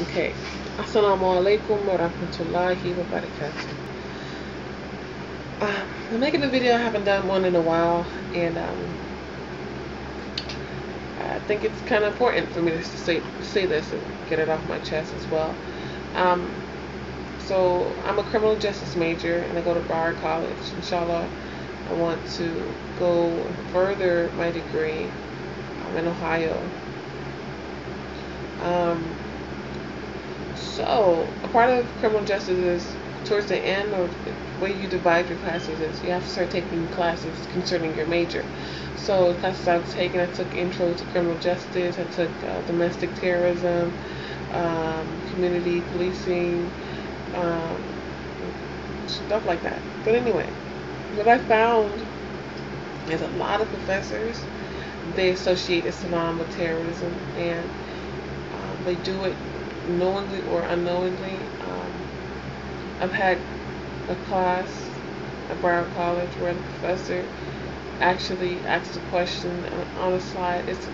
Okay. Assalamu alaikum wa rahmatullahi wa barakatuh. I'm making a video. I haven't done one in a while, and I think it's kind of important for me to say this and get it off my chest as well. Um, so I'm a criminal justice major, and I go to Broward College. Inshallah, I want to go further my degree in Ohio. So, a part of criminal justice is towards the end, or the way you divide your classes is you have to start taking classes concerning your major. So, the classes I've taken, I took Intro to Criminal Justice, I took Domestic Terrorism, Community Policing, um, stuff like that. But anyway, what I found is a lot of professors, they associate Islam with terrorism, and they do it knowingly or unknowingly. I've had a class at Broward College where the professor actually asked a question on the slide, is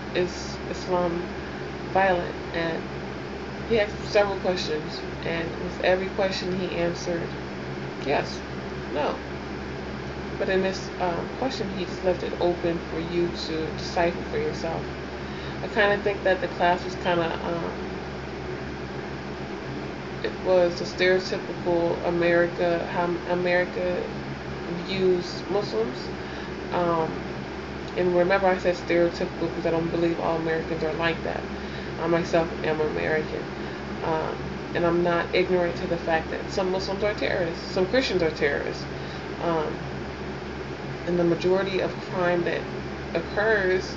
Islam violent? And he asked several questions, and with every question he answered yes, no. But in this question, he just left it open for you to decipher for yourself. I kind of think that the class was kind of it was a stereotypical how America views Muslims. And remember, I said stereotypical because I don't believe all Americans are like that. I myself am American. And I'm not ignorant to the fact that some Muslims are terrorists, some Christians are terrorists. And the majority of crime that occurs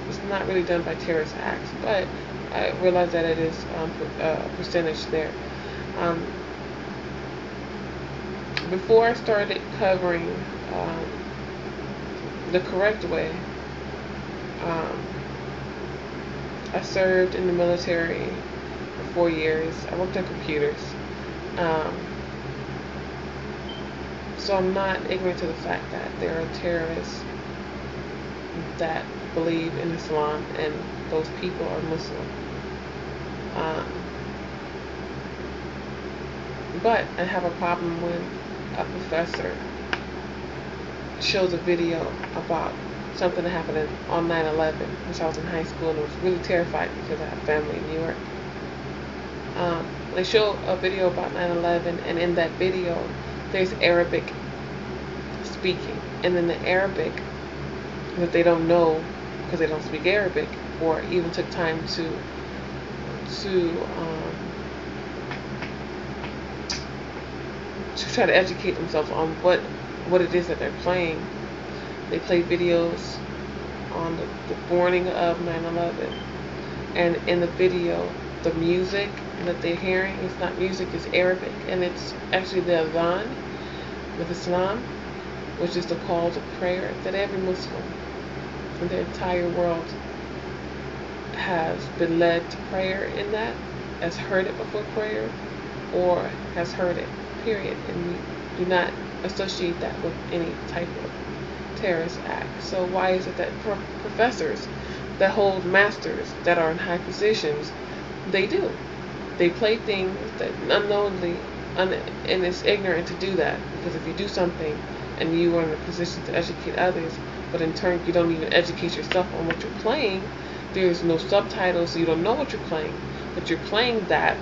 is not really done by terrorist acts, but I realize that it is a percentage there. Before I started covering the correct way, I served in the military for 4 years. I worked on computers. So I'm not ignorant to the fact that there are terrorists that believe in Islam, and those people are Muslim. But I have a problem when a professor shows a video about something that happened on 9/11, which I was in high school, and I was really terrified because I have family in New York. They show a video about 9/11, and in that video, there's Arabic speaking, and in the Arabic that they don't know because they don't speak Arabic, or even took time to try to educate themselves on what it is that they're playing. They play videos on the morning of 9/11, and in the video, the music that they're hearing is not music, it's Arabic, and it's actually the adhan with Islam, which is the call to prayer that every Muslim in the entire world has been led to prayer in that, has heard it before prayer, or has heard it, period. And we do not associate that with any type of terrorist act. So why is it that professors that hold masters that are in high positions, they do? They play things that unknowingly, and it's ignorant to do that, because if you do something and you are in a position to educate others, but in turn you don't even educate yourself on what you're playing, there's no subtitles, so you don't know what you're playing, but you're playing that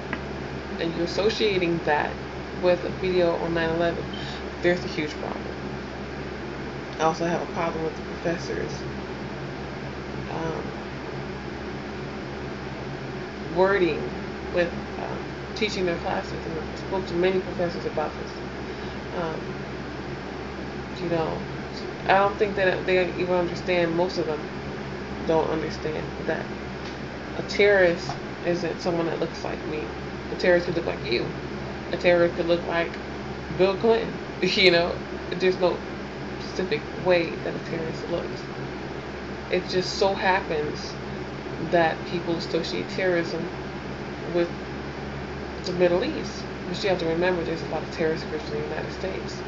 and you're associating that with a video on 9/11, there's a huge problem. I also have a problem with the professors wording with teaching their classes, and I spoke to many professors about this. I don't think that they even understand, most of them don't understand that a terrorist isn't someone that looks like me. A terrorist could look like you. A terrorist could look like Bill Clinton. There's no specific way that a terrorist looks. It just so happens that people associate terrorism with the Middle East. But you have to remember, there's a lot of terrorist groups in the United States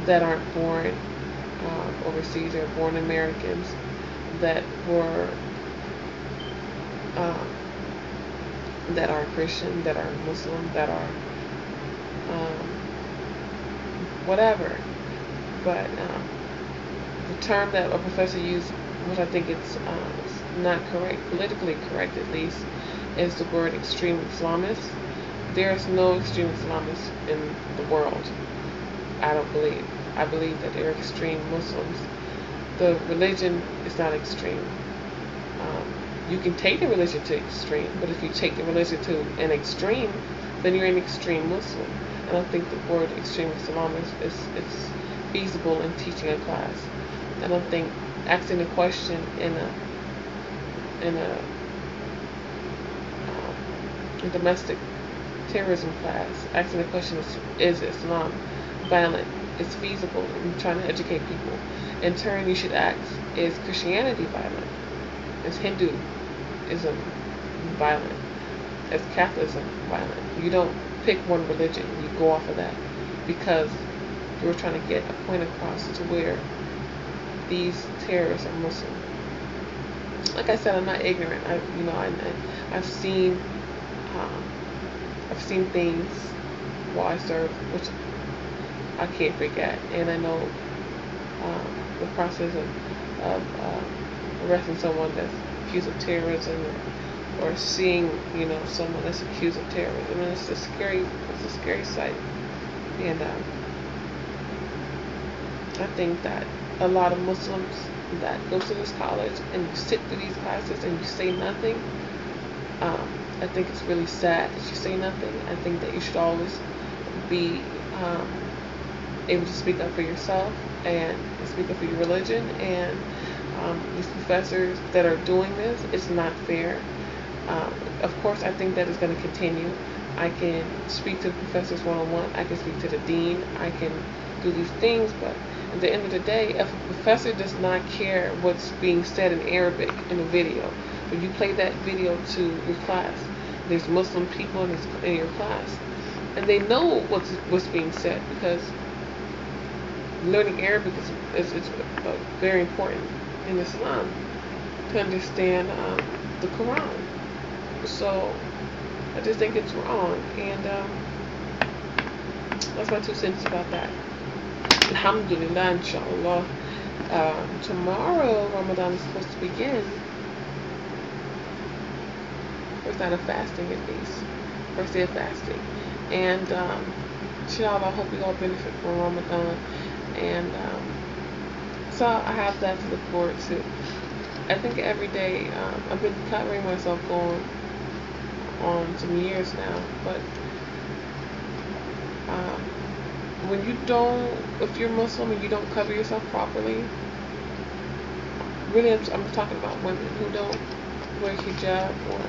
that aren't born overseas. They're born Americans that were that are Christian, that are Muslim, that are um, whatever. But the term that a professor used, which I think it's not correct, politically correct at least, is the word extreme Islamist. There is no extreme Islamists in the world. I don't believe. I believe that there are extreme Muslims. The religion is not extreme. You can take the religion to extreme, but if you take the religion to an extreme, then you're an extreme Muslim. I don't think the word extreme Islam is feasible in teaching a class. I don't think asking a question in a domestic terrorism class, asking the question is Islam violent? It's feasible in trying to educate people. In turn, you should ask, is Christianity violent? Is Hinduism violent? Is Catholicism violent? You don't pick one religion, you go off of that, because you're trying to get a point across to where these terrorists are Muslim. Like I said, I'm not ignorant. I've seen things while I serve, which I can't forget, and I know the process of arresting someone that's accused of terrorism, or seeing someone that's accused of terrorism. And it's a scary sight. And I think that a lot of Muslims that go to this college and you sit through these classes and you say nothing, I think it's really sad that you say nothing. I think that you should always be able to speak up for yourself and speak up for your religion. And these professors that are doing this, it's not fair. Of course, I think that is going to continue. I can speak to the professors one-on-one. I can speak to the dean. I can do these things, but at the end of the day, if a professor does not care what's being said in Arabic in a video, when you play that video to your class, there's Muslim people in your class, and they know what's being said, because learning Arabic is very important in Islam to understand the Quran. So I just think it's wrong, and that's my 2 cents about that. Alhamdulillah, inshallah. Tomorrow Ramadan is supposed to begin. First night of fasting, at least. First day of fasting. And inshallah, I hope you all benefit from Ramadan. And so I have that to look forward to. I think every day, I've been covering myself going on some years now, but if you're Muslim and you don't cover yourself properly, really I'm talking about women who don't wear hijab, or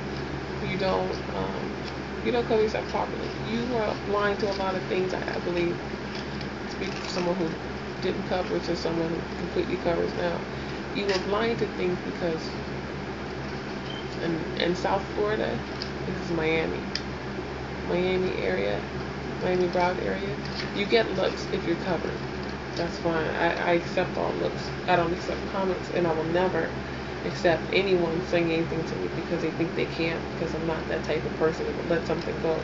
you don't cover yourself properly, you are blind to a lot of things. I believe, speaking from someone who didn't cover to someone who completely covers now, you are blind to things because in South Florida, this is Miami area, Miami Broward area, you get looks if you're covered. That's fine. I accept all looks. I don't accept comments, and I will never accept anyone saying anything to me because they think they can, because I'm not that type of person that will let something go.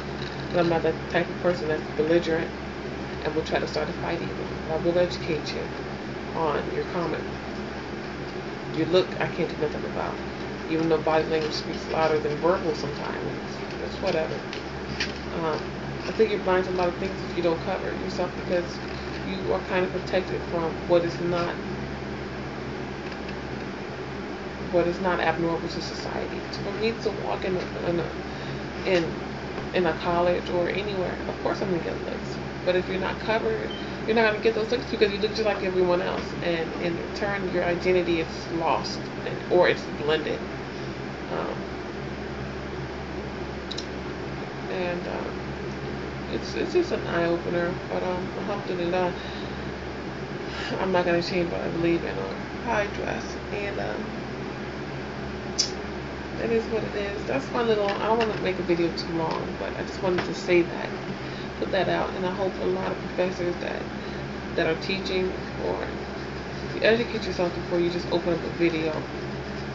But I'm not that type of person that's belligerent and will try to start a fight even. I will educate you on your comment. Your look, I can't do nothing about. Even though body language speaks louder than verbal sometimes. It's whatever. I think you're blind to a lot of things if you don't cover yourself, because you are kind of protected from what is not abnormal to society. For me to walk in a college or anywhere, of course I'm gonna get looks. But if you're not covered, you're not gonna get those looks because you look just like everyone else, and in turn your identity is lost or it's blended. It's just an eye opener. But alhamdulillah, I'm not gonna change what I believe in or how I dress, and that is what it is. That's my little. I don't want to make a video too long, but I just wanted to say that, put that out, and I hope a lot of professors that are teaching, or you educate yourself before you just open up a video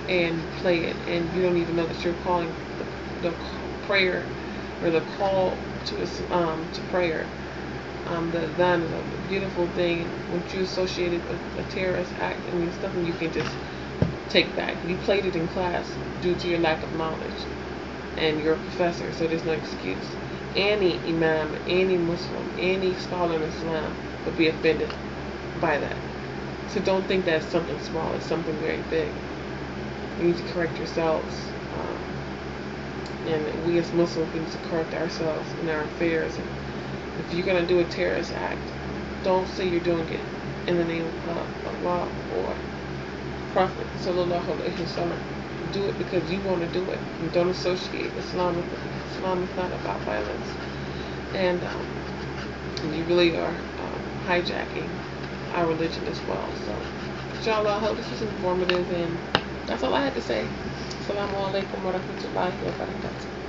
and play it, and you don't even know that you're calling the prayer or the call to prayer. The adhan is a beautiful thing. Once you associate it with a terrorist act, I mean, it's nothing you can just take back. You played it in class due to your lack of knowledge, and you're a professor, so there's no excuse. Any imam, any Muslim, any scholar in Islam would be offended by that. So don't think that's something small. It's something very big. You need to correct yourselves. And we as Muslims need to correct ourselves in our affairs. And if you're going to do a terrorist act, don't say you're doing it in the name of Allah or Prophet Sallallahu Alaihi Wasallam. Do it because you want to do it. And don't associate Islam with it. Islam is not about violence. And you really are hijacking our religion as well. So, inshallah, I hope this was informative, and that's all I had to say. Assalamu alaikum wa rahmatullahi wa barakatuh.